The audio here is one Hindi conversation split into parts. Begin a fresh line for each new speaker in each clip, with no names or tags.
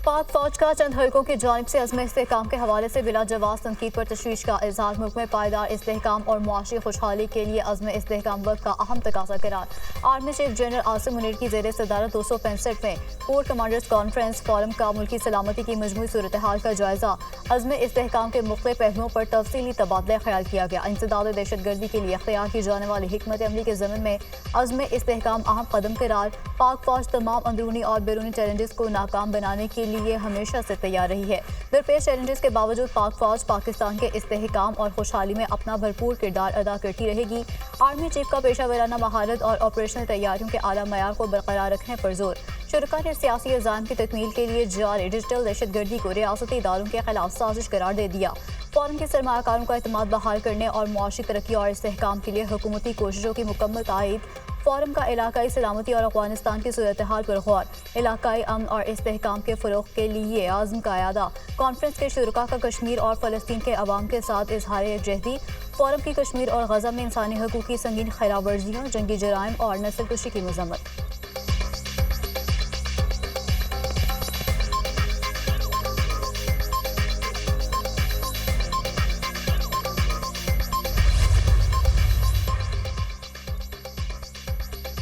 पाक फौज का चंद हल्कों की जानिब से अज़्म इस्तेहकाम के हवाले से बिला जवाब तनकीद पर तशवीश का इजहार। मुल्क में पायदार इस्तेहकाम और मुआशी खुशहाली के लिए अज़्म इस्तेहकाम वक्त का अहम तकाज़ा करार। Army chief general Asim Munir की ज़ेर सदारत 265 कोर कमांडर्स कॉन्फ्रेंस फोरम का मुल्की सलामती की मजमूई सूरत हाल का जायजा। अज़्म इस्तेहकाम के मुख्तलिफ पहलुओं पर तफसीली तबादला ख्याल किया गया। इंसदाद दहशत गर्दी के लिए अख्तियार की जाने वाली हिकमत अमली के ज़मीन में अज़्म इस्तेहकाम अहम कदम करार। पाक फौज तमाम अंदरूनी और बैरूनी चैलेंजेस को नाकाम बनाने के लिए हमेशा से तैयार रही है। दरपेश चैलेंजेस के बावजूद पाक फौज पाकिस्तान के इस्तेहकाम और खुशहाली में अपना भरपूर किरदार अदा करती रहेगी। आर्मी चीफ का पेशा वराना महारत और ऑपरेशनल तैयारियों के आला मयार को बरकरार रखने पर जोर। शुरका ने सियासी अज़ाम की तकमील के लिए जारी डिजिटल दहशत गर्दी को रियासती इदारों के खिलाफ साजिश करार दे दिया। फोरम के सरमाकारों का एतमाद बहाल करने और मुआशी तरक्की और इस्तेहकाम के लिए हुकूमती कोशिशों की मुकम्मल तायीद। फोरम का इलाकाई सलामती और अफगानिस्तान की सूरत हाल पर गौर। इलाकाई अमन और इस्तेहकाम के फ़रोग़ के लिए आज़म का अयादा। कॉन्फ्रेंस के शुरका का कश्मीर और फ़लस्तीन के अवाम के साथ इजहार यकजहती। फोरम की कश्मीर और गज़ा में इंसानी हकूक़ की संगीन खिलाफ वर्जियों, जंगी जराइम और नस्लकुशी की मज़म्मत।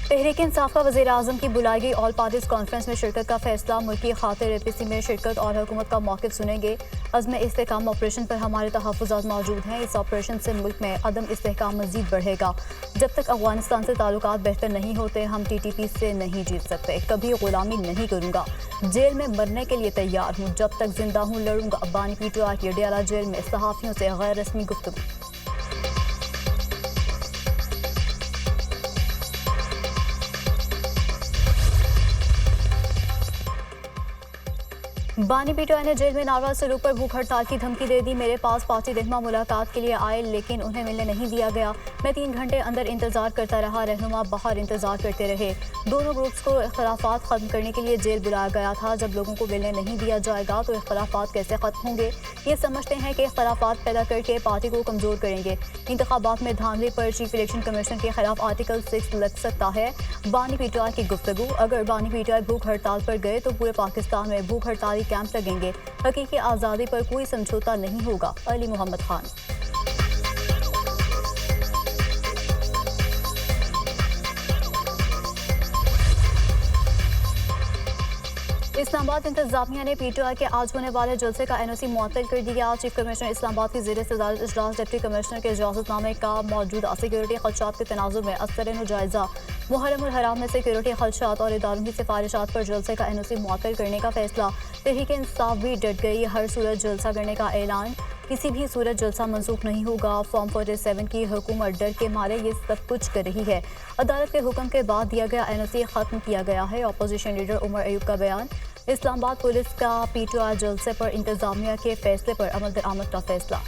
तहरीक इंसाफ का वज़ीर आज़म की बुलाई गई ऑल पार्टीज कॉन्फ्रेंस में शिरकत का फैसला। मुल्की खातिर APC में शिरकत और हुकूमत का मौक़िफ़ सुनेंगे। अज़्म इस्तेहकाम ऑपरेशन पर हमारे तहफ़्फ़ुज़ात मौजूद हैं। इस ऑपरेशन से मुल्क में अदम इस्तेहकाम मज़ीद बढ़ेगा। जब तक अफ़गानिस्तान से ताल्लुकात बेहतर नहीं होते हम TTP से नहीं जीत सकते। कभी ग़ुलामी नहीं करूँगा। जेल में मरने के लिए तैयार हूँ। जब तक जिंदा हूँ लड़ूंगा। बानी PTI की अडियाला जेल में सहाफ़ियों से गैर रस्मी गुफ्तगू। बानी PTI ने जेल में नाराज सलूक पर भूख हड़ताल की धमकी दे दी। मेरे पास पार्टी रहनुमा मुलाकात के लिए आए लेकिन उन्हें मिलने नहीं दिया गया। मैं 3 घंटे अंदर इंतजार करता रहा। रहनुमा बाहर इंतजार करते रहे। दोनों ग्रुप्स को इख्तलाफात खत्म करने के लिए जेल बुलाया गया था। जब लोगों को मिलने नहीं दिया जाएगा तो इख्तलाफात कैसे खत्म होंगे? ये समझते हैं कि इख्तलाफात पैदा करके पार्टी को कमजोर करेंगे। इंतखाबात में धांधली पर चीफ इलेक्शन कमीशन के खिलाफ आर्टिकल 6 लग सकता है। बानी PTI की गुफ्तगू। अगर बानी PTI भूख हड़ताल पर गए तो पूरे पाकिस्तान में भूख हड़ताल कैंप लगेंगे। हकीकी आज़ादी पर कोई समझौता नहीं होगा। अली मोहम्मद खान। इस्लामाबाद इंतजामिया ने PTI के आज होने वाले जलसे का NOC मुअत्तल कर दिया। चीफ कमिश्नर इस्लामाबाद की ज़ेर सदारत इजलास डिप्टी कमिश्नर के इजाज़तनामे का मौजूदा सिक्योरिटी खदशात के तनाजुर में असर जायजा। मुहर्रम हराम में सिक्योरिटी खदशात और इदारों की सिफारिशात पर जलसे का NOC मुअत्तल करने का फैसला। तहरीक इंसाफ भी डट गई। हर सूरत जलसा करने का ऐलान। किसी भी सूरत जलसा मंसूख नहीं होगा। फॉर्म 47 की हुकूमत डर के मारे ये सब कुछ कर रही है। अदालत के हुक्म के बाद दिया गया NOC खत्म किया गया है। अपोजिशन लीडर उमर अयूब का बयान। इस्लामाबाद पुलिस का PTI जलसे पर इंतजामिया के फैसले पर अमल दरामद का फैसला।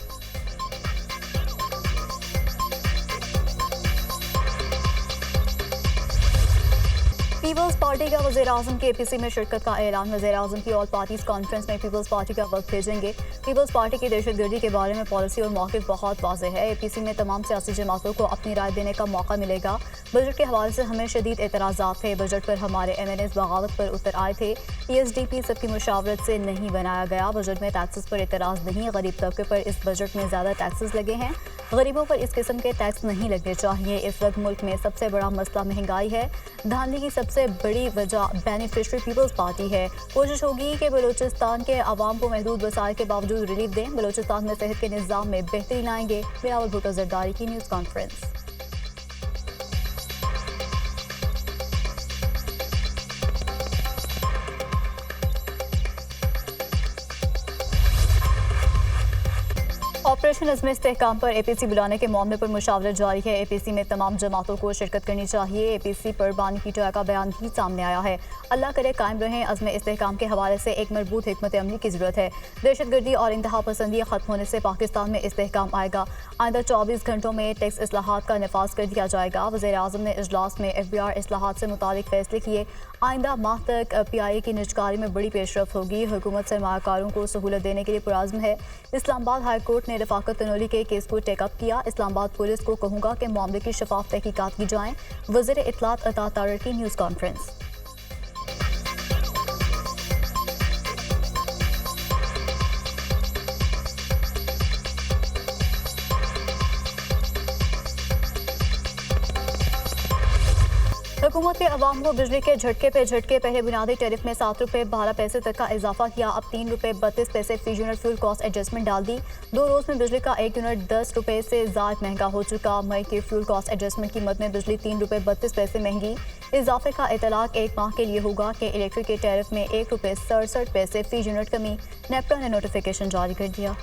पीपल्स पार्टी का वज़ीर आज़म की APC में शिरकत का ऐलान। वज़ीर आज़म की ऑल पार्टीज कॉन्फ्रेंस में पीपल्स पार्टी का वक्त भेजेंगे। पीपल्स पार्टी की दहशतगर्दी के बारे में पॉलिसी और मौक़िफ़ बहुत वाज़ेह है। APC में तमाम सियासी जमातों को अपनी राय देने का मौका मिलेगा। बजट के हवाले से हमें शदीद एतराज़ात थे। बजट पर हमारे MNAs बगावत पर उतर आए थे। ESDP सबकी मुशावरत से नहीं बनाया गया। बजट में टैक्सेस पर एतराज़ नहीं। गरीब तबके पर इस बजट में ज़्यादा टैक्सेस लगे हैं। गरीबों पर इस किस्म के टैक्स नहीं लगने चाहिए। इस वक्त मुल्क में सबसे बड़ा मसला महंगाई है। धांधली की सबसे बड़ी वजह बेनिफिशरी पीपल्स पार्टी है। कोशिश होगी कि बलूचिस्तान के अवाम को महदूद वसाइल के बावजूद रिलीफ दें। बलूचिस्तान में सेहत के निज़ाम में बेहतरी लाएंगे। बिलावल भुट्टो जरदारी की न्यूज़ कॉन्फ्रेंस। ऑपरेशन अज़्म इस्तेहकाम पर APC बुलाने के मामले पर मुशावरत जारी है। APC में तमाम जमातों को शिरकत करनी चाहिए। APC पर बानी PTI का बयान भी सामने आया है। अल्लाह करे कायम रहें। अज़्म इस्तेहकाम के हवाले से एक मजबूत हिकमत अमली की ज़रूरत है। दहशतगर्दी और इंतहा पसंदी खत्म होने से पाकिस्तान में इस्तेहकाम आएगा। आइंदा 24 घंटों में टैक्स इस्लाहात का नफाज कर दिया जाएगा। वज़ीर आज़म ने इजलास में FBR इस्लाहात से मुतालिक फैसले किए। आइंदा माह तक PIA की निजकारी में बड़ी पेशरफ होगी। हुकूमत सरमाकारों को सहूलत देने के लिए पुराज़्म है। इस्लामाबाद हाई कोर्ट ने रफाकत तनोली के केस को टेकअप किया। इस्लामाबाद पुलिस को कहूँगा कि मामले की शफाफ तहकीकात की जाएँ। वज़ीर इत्तलात अता तारर की न्यूज़ कॉन्फ्रेंस। हुकूमत ने अवाम को बिजली के झटके पे झटके। पहले बुनियादी टैरिफ में 7 रुपये 12 पैसे तक का इजाफा किया। अब 3 रुपये 32 पैसे फी यूनिट फ्यूल कॉस्ट एडजस्टमेंट डाल दी। 2 रोज में बिजली का 1 यूनिट 10 रुपये से ज़्यादा महंगा हो चुका। मई के फ्यूल कॉस्ट एडजस्टमेंट की मद में बिजली 3 रुपये 32 पैसे महंगी। इजाफे का इतलाक 1 माह के लिए होगा कि इलेक्ट्रिक के टैरिफ में 1 रुपये 67 पैसे फी यूनिट कमी। नेपरा ने नोटिफिकेशन जारी कर दिया।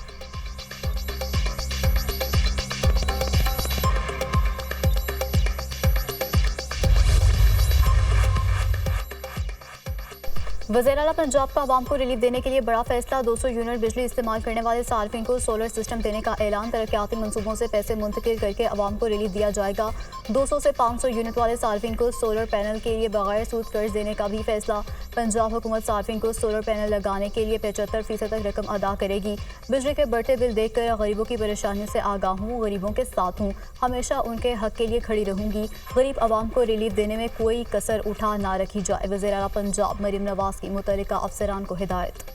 वज़ीर-ए-आला पंजाब का आवाम को रिलीफ देने के लिए बड़ा फैसला। 200 यूनिट बिजली इस्तेमाल करने वाले सार्फिन को सोलर सिस्टम देने का ऐलान। तरक्याती मनसूबों से पैसे मुंतकिल करके आवाम को रिलीफ दिया जाएगा। 200 से 500 यूनिट वाले सार्फिन को सोलर पैनल के लिए बगैर सूद कर्ज देने का भी फैसला। पंजाब हुकूमत सार्फिन को सोलर पैनल लगाने के लिए 75% तक रकम अदा करेगी। बिजली के बढ़ते बिल देखकर गरीबों की परेशानियों से आगाह हूँ, गरीबों के साथ हूँ, हमेशा उनके हक के लिए खड़ी रहूंगी। गरीब आवाम को रिलीफ देने में कोई कसर उठा ना रखी जाए। वज़ीर-ए-आला पंजाब मरीम नवाज की मुतल्लिका अफसरान को हिदायत।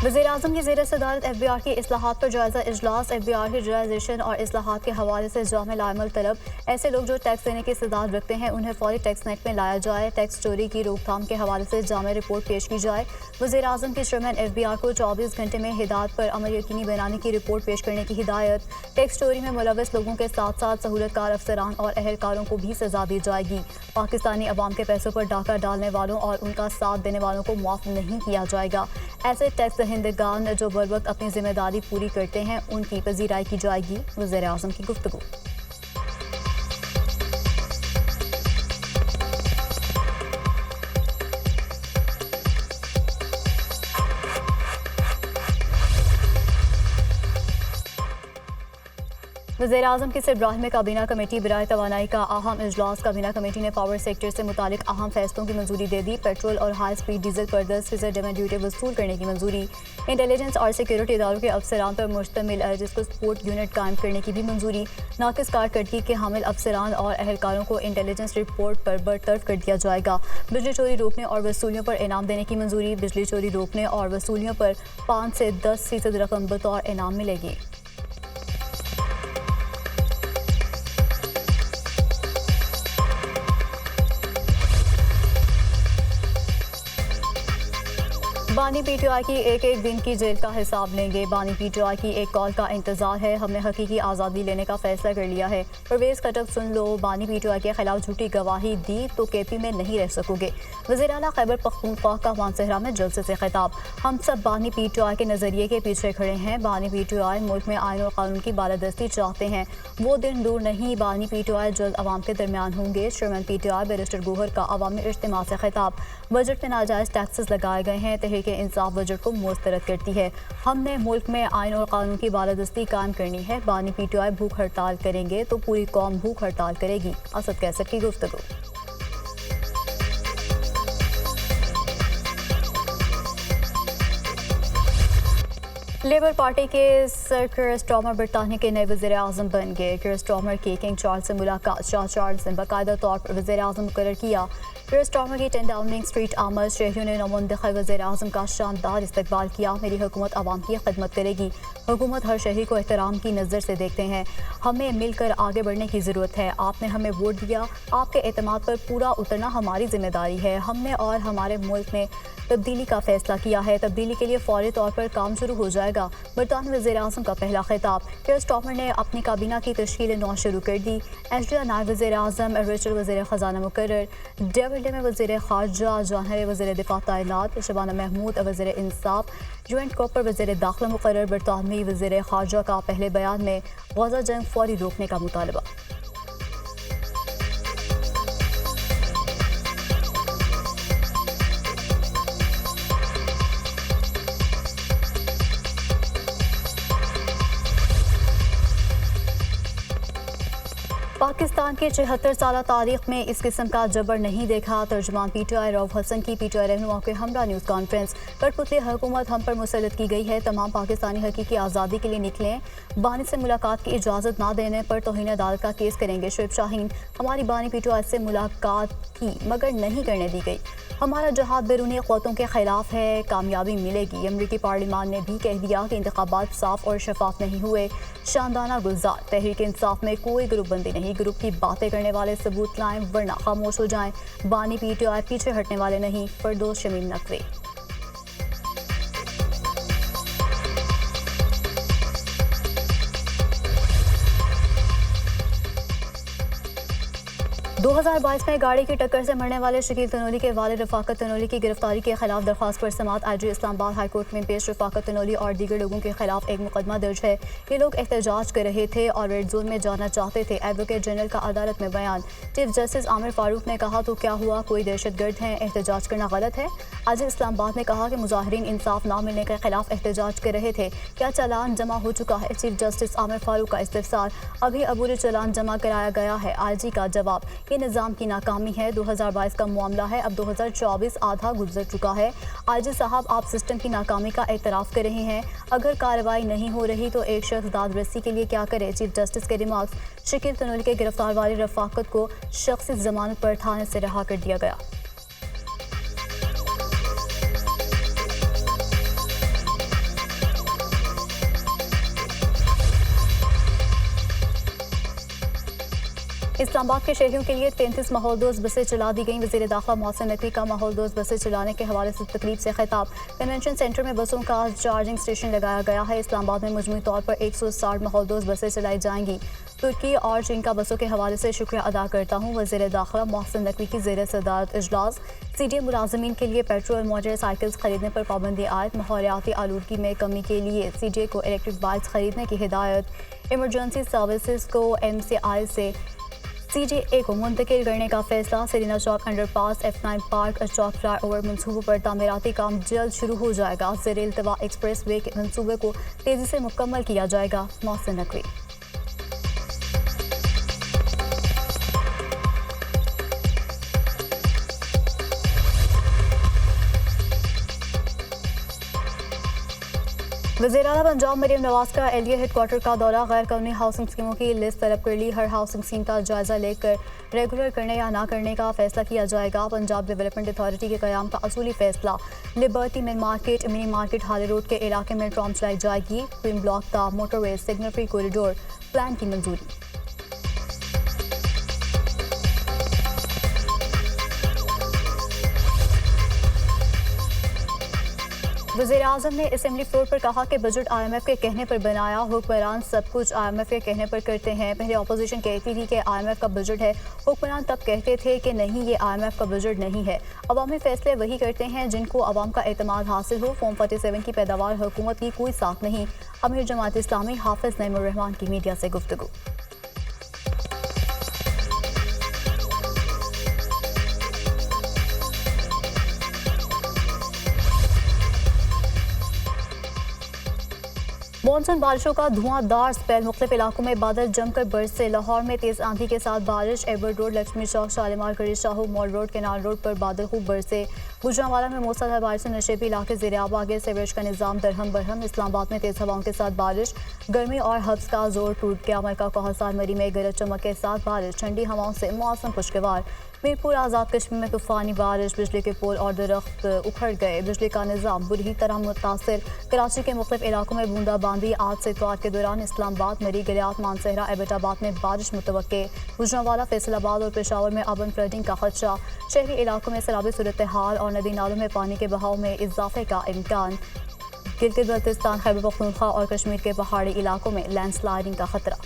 वज़ीर-ए-आज़म की ज़ेर सदारत FBR की इस्लाहात पर जायज़ा इजलास। FBR की रियलाइजेशन और इस्लाहात के हवाले से जामे लामल तलब। ऐसे लोग जो टैक्स देने की इस्तेदाद रखते हैं उन्हें फौरी टैक्स नेट में लाया जाए। टैक्स चोरी की रोकथाम के हवाले से जामे रिपोर्ट पेश की जाए। वज़ीर-ए-आज़म के चेयरमैन FBR को 24 घंटे में हिदायत पर अमल यकीनी बनाने की रिपोर्ट पेश करने की हिदायत। टैक्स चोरी में मुलव्वस लोगों के साथ साथ सहूलतकार अफसरान और अहलकारों को भी सजा दी जाएगी। पाकिस्तानी अवाम के पैसों पर डाका डालने वालों और उनका साथ देने वालों को माफ़ नहीं किया जाएगा। ऐसे टैक्स दहिंदगान जो बर वक्त अपनी जिम्मेदारी पूरी करते हैं उनकी पजीराई की जाएगी। वज़ीर-ए-आज़म की गुफ्तगू। वज़ीर-ए-आज़म की सरबराही में काबीना कमेटी बराए तवानाई का अहम इजलास। काबीना कमेटी ने पावर सेक्टर से मुतालिक अहम फैसलों की मंजूरी दे दी। पेट्रोल और हाई स्पीड डीजल पर 10% डिमेंड ड्यूटी वसूल करने की मंजूरी। इंटेलिजेंस और सिक्योरिटी इदारों के अफसरान पर मुश्तमिल जिसको सपोर्ट यूनिट कायम करने की भी मंजूरी। नाकिस कारकर्दगी के हामिल अफसरान और अहलकारों को इंटेलिजेंस रिपोर्ट पर बरतरफ कर दिया जाएगा। बिजली चोरी रोकने और वसूलियों पर इनाम देने की मंजूरी। बिजली चोरी रोकने और वसूलियों पर 5 से 10% रकम बतौर इनाम मिलेगी। बानी PTI की एक दिन की जेल का हिसाब लेंगे। बानी PTI की एक कॉल का इंतजार है। हमने हकीकी आज़ादी लेने का फैसला कर लिया है। परवेज़ खटक सुन लो, बानी PTI के खिलाफ झूठी गवाही दी तो KP में नहीं रह सकोगे। वज़ीर-ए-आला खैबर पख्तूनख्वा का मानसहरा में जलसे से खिताब। हम सब बानी PTI के नज़रिए के पीछे खड़े हैं। बानी PTI मुल्क में आईन और कानून की बालादस्ती चाहते हैं। वो दिन दूर नहीं, बानी PTI जल्द आवाम के दरमियान होंगे। चेयरमैन PTI बैरिस्टर गोहर का अवामी इज्तिमा से खिताब। बजट में नाजायज़ टैक्सेस लगाए गए हैं। तहरीक इंसाफ बजट को मुस्तरद करती है। हमने मुल्क में आइन और कानून की बालादस्ती कायम करनी है। बानी PTI भूख हड़ताल करेंगे तो पूरी कौम भूख हड़ताल करेगी। असद कैसर की गुफ्तगू। लेबर पार्टी के सर कीर स्टार्मर बरतानिया के नए वज़ीर-ए-आज़म बन गए। कीर स्टार्मर की किंग चार्ल्स से मुलाकात। शाह चार्ल्स ने बाकायदा तौर पर वज़ीर-ए-आज़म मुकर्रर किया। कीर स्टार्मर की 10 डाउनिंग स्ट्रीट आमद। शहरियों ने नौमुंतखब वज़ीर-ए-आज़म का शानदार इस्तकबाल किया। मेरी हुकूमत आवाम की खिदमत करेगी। हुकूमत हर शहरी को एहतराम की नज़र से देखते हैं। हमें मिलकर आगे बढ़ने की ज़रूरत है। आपने हमें वोट दिया, आपके एतमाद पर पूरा उतरना हमारी जिम्मेदारी है। हमने और हमारे मुल्क ने तब्दीली का फैसला किया है। तब्दीली के लिए फौरी तौर पर काम शुरू हो जाएगा। बरतानवी वज़ीर-ए-आज़म का पहला खिताब। कीर स्टार्मर ने अपनी काबीना की तश्कील नौ शुरू कर दी। एशलिया नायब वज़ीर-ए-आज़म, रिचर्ड वज़ीर ख़जाना मुकर्रर, डेविड में वज़ीर ख़ारजा, जौहर वज़ीर दिफ़ा तैनात, शबाना महमूद वज़ीर इंसाफ, जॉइंट कॉपर वज़ीर दाखिला मुकर्रर। बरतानवी वज़ीर ख़ारजा का पहले बयान में गज़ा जंग फौरी रोकने का मुतालबा। पाकिस्तान के 74 साल तारीख में इस किस्म का जबर नहीं देखा। तर्जुमान PTI रऊफ हसन की PTI रहनुमा के हमरा न्यूज़ कॉन्फ्रेंस। कठपुतली हुकूमत हम पर मुसल्लत की गई है। तमाम पाकिस्तानी हकीकी आज़ादी के लिए निकलें। बानी से मुलाकात की इजाज़त ना देने पर तौहीन अदालत का केस करेंगे। शुएब शाहीन, हमारी बानी PTI से मुलाकात की मगर नहीं करने दी गई। हमारा जहाद बैरूनी क़ुव्वतों के खिलाफ है, कामयाबी मिलेगी। अमरीकी पार्लिमान ने भी कह दिया कि इंतखाबात साफ और शफाफ नहीं हुए। शानदाना गुलजार, तहरीक इंसाफ में कोई ग्रुप बंदी नहीं। ग्रुप की बातें करने वाले सबूत लाएं वरना खामोश हो जाएं। बानी PTI पीछे हटने वाले नहीं। फरदौस शमीम नकवी। दो 2022 में गाड़ी की टक्कर से मरने वाले शकील तनोली के वालिद रफाकत तनोली की गिरफ्तारी के खिलाफ दरख्वास्त पर समात IG इस्लामाबाद हाई कोर्ट में पेश। रफाकत तनोली और दीगर लोगों के खिलाफ एक मुकदमा दर्ज है। ये लोग एहतजाज कर रहे थे और रेड जोन में जाना चाहते थे। एडवोकेट जनरल का अदालत में बयान। चीफ जस्टिस आमिर फारूक ने कहा तो क्या हुआ, कोई दहशतगर्द हैं, एहतजाज करना गलत है। IG इस्लामाबाद ने कहा कि मुजाहिरीन इंसाफ ना मिलने के खिलाफ एहतजाज कर रहे थे। क्या चालान जमा हो चुका है? चीफ जस्टिस आमिर फारूक का इस्तफसार। अभी अबूरी चालान जमा कराया गया है। IG का जवाब, ये निज़ाम की नाकामी है। 2022 का मामला है, अब 2024 आधा गुजर चुका है। IG साहब, आप सिस्टम की नाकामी का एतराफ़ कर रहे हैं। अगर कार्रवाई नहीं हो रही तो एक शख्स दादरसी के लिए क्या करे? चीफ जस्टिस के रिमार्क्स। शकील तनोली के गिरफ्तार वाली रफाकत को शख्सी जमानत पर थाने से रिहा कर दिया गया। इस्लामाबाद के शहरियों के लिए 33 माहौलदोज़ बसें चला दी गईं। वज़ीर दाखिला मोहसिन नकवी का माहौलदोज़ बसें चलाने के हवाले से तकरीब से खिताब। कन्वेंशन सेंटर में बसों का चार्जिंग स्टेशन लगाया गया है। इस्लामाबाद में मजमूई तौर पर 160 माहौलदोज़ बसें चलाई जाएंगी। तुर्की और चीन का बसों के हवाले से शुक्रिया अदा करता हूँ। वज़ीर दाखिला मोहसिन नकवी की ज़ेर सदारत इजलास। CDA मुलाजमीन के लिए पेट्रोल मोटर साइकिल्स खरीदने पर पाबंदी आयद। माहौलियाती आलूदगी में कमी के लिए CDA को इलेक्ट्रिक बाइक्स खरीदने की हिदायत। इमरजेंसी सर्विसेज को MCI से CDA को मुंतकिल करने का फैसला। सरीना चौक अंडरपास, F9 पार्क, चौक फ्लाईओवर मनसूबों पर तामीराती काम जल्द शुरू हो जाएगा। ज़ेर इल्तवा एक्सप्रेस वे के मनसूबे को तेज़ी से मुकम्मल किया जाएगा। मोहसिन नकवी। वज़ीर-ए-आला पंजाब मरीम नवाज का LDA हेडक्वार्टर का दौरा। गैर कानूनी हाउसिंग स्कीमों की लिस्ट तलब कर ली। हर हाउसिंग स्कीम का जायजा लेकर रेगुलर करने या ना करने का फैसला किया जाएगा। पंजाब डेवलपमेंट अथॉरिटी के क़याम का असूली फैसला। लिबर्टी मिल मार्केट, मिनी मार्केट हाले रोड के इलाके में ट्राम चलाई जाएगी। ट्विन ब्लॉक का motorway signal free corridor plan की मंजूरी। वज़ीर-ए-आज़म ने असेंबली फ्लोर पर कहा कि बजट IMF के कहने पर बनाया। हुक्मरान सब कुछ IMF के कहने पर करते हैं। पहले अपोजिशन कहती थी कि IMF का बजट है, हुक्मरान तब कहते थे कि नहीं, ये IMF का बजट नहीं है। अवामी फैसले वही करते हैं जिनको अवाम का एतमाद हासिल हो। फॉर्म 47 की पैदावार हुकूमत की कोई साख नहीं। अमीर जमात इस्लामी हाफिज नईमुर रहमान की मीडिया से गुफ्तगू। मानसून बारिशों का धुआंधार स्पेल। मुख्तलिफ इलाकों में बादल जमकर बरसे। लाहौर में तेज आंधी के साथ बारिश। एडवर्ड रोड, लक्ष्मी चौक, शालीमार, गरी Shahu, mall road, canal road पर बादल खूब बरसे। गुजरांवाला में मूसलाधार बारिश से नशेबी इलाके ज़ेर आब आ गए। सीवरेज का निज़ाम दरहम बरहम। इस्लामाबाद में तेज हवाओं के साथ बारिश। गर्मी और हब्स का जोर टूट गया। मलका कोहसार मरी में गरज चमक के साथ बारिश। ठंडी हवाओं से मौसम खुशगवार। मीरपुर आज़ाद कश्मीर में तूफ़ानी बारिश। बिजली के पोल और दरख्त उखड़ गए। बिजली का निज़ाम बुरी तरह मुतासर। कराची के मुख्तलिफ इलाकों में बूंदाबांदी। आज से इतवार के दौरान इस्लामाबाद, मरी, गलियात, मानसहरा, एबटाबाद में बारिश मुतवक्के। गुजरांवाला, फैसलाबाद और पेशावर में अबन फ्लडिंग का खदशा। शहरी इलाकों में सैलाबी सूरत हाल और नदी नालों में पानी के बहाव में इजाफे का इम्कान। गिलगित बल्तिस्तान, खैबर पख्तूनख्वा और कश्मीर के पहाड़ी इलाकों में लैंडस्लाइडिंग का खतरा।